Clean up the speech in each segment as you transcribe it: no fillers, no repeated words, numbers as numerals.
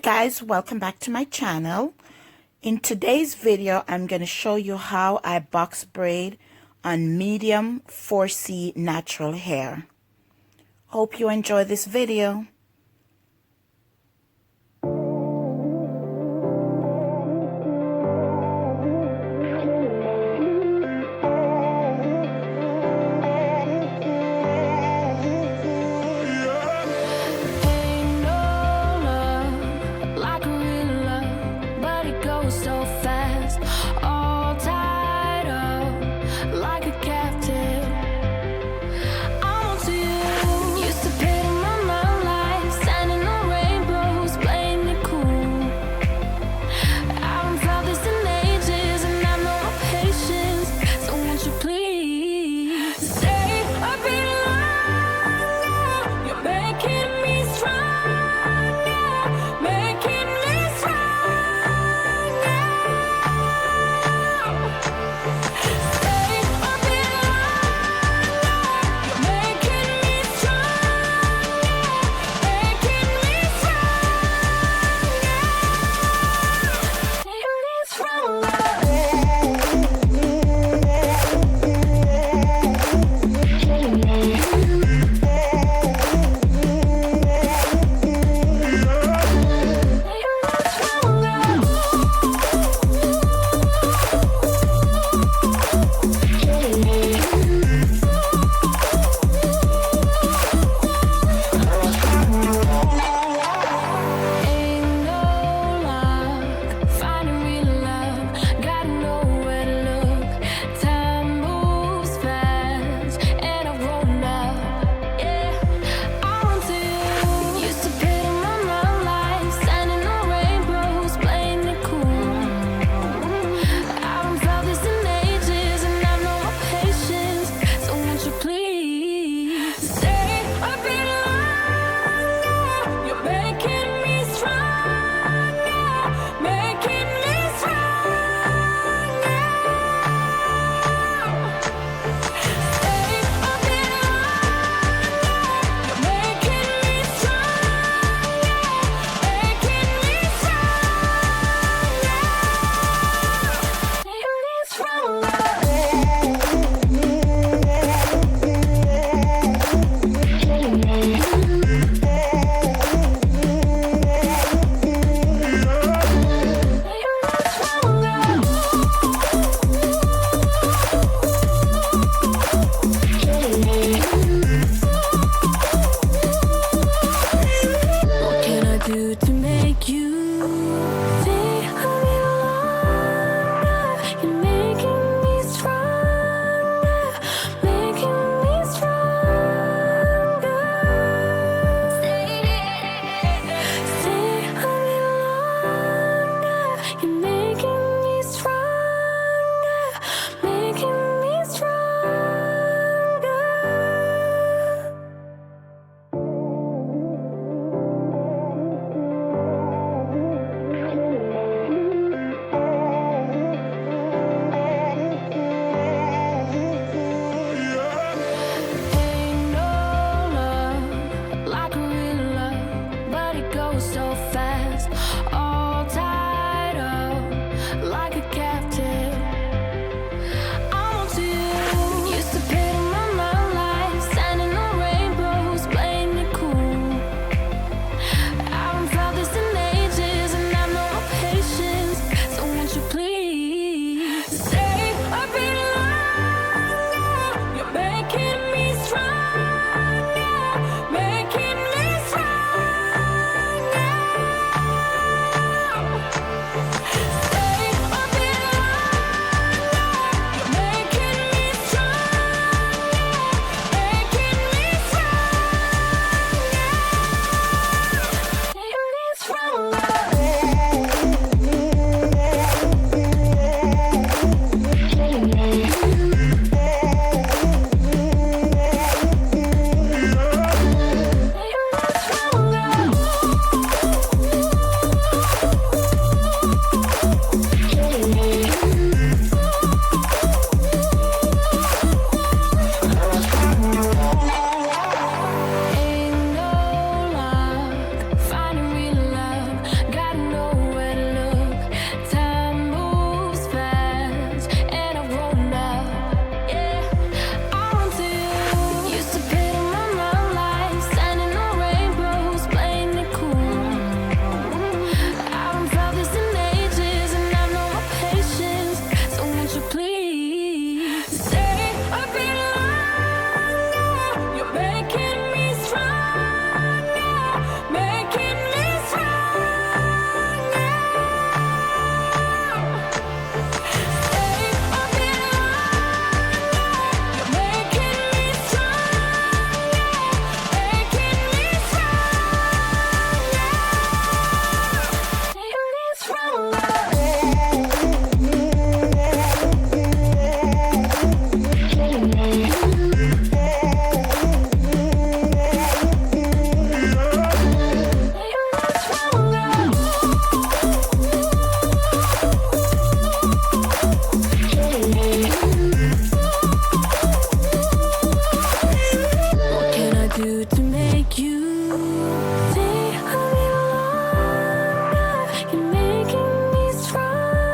guys, welcome back to my channel. In today's video, I'm going to show you how I box braid on medium 4C natural hair. Hope you enjoy this video. You're making me stronger.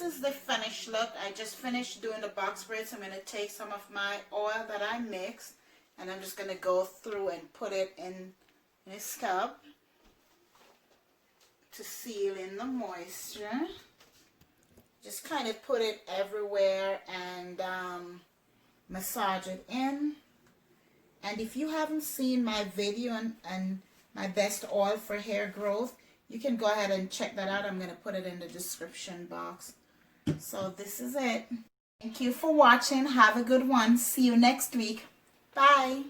is the finished look. I just finished doing the box braids. So I'm going to take some of my oil that I mixed, and I'm just going to go through and put it in a scalp to seal in the moisture. Just kind of put it everywhere and massage it in. And if you haven't seen my video on my best oil for hair growth, you can go ahead and check that out. I'm going to put it in the description box. So this is it. Thank you for watching. Have a good one. See you next week. Bye.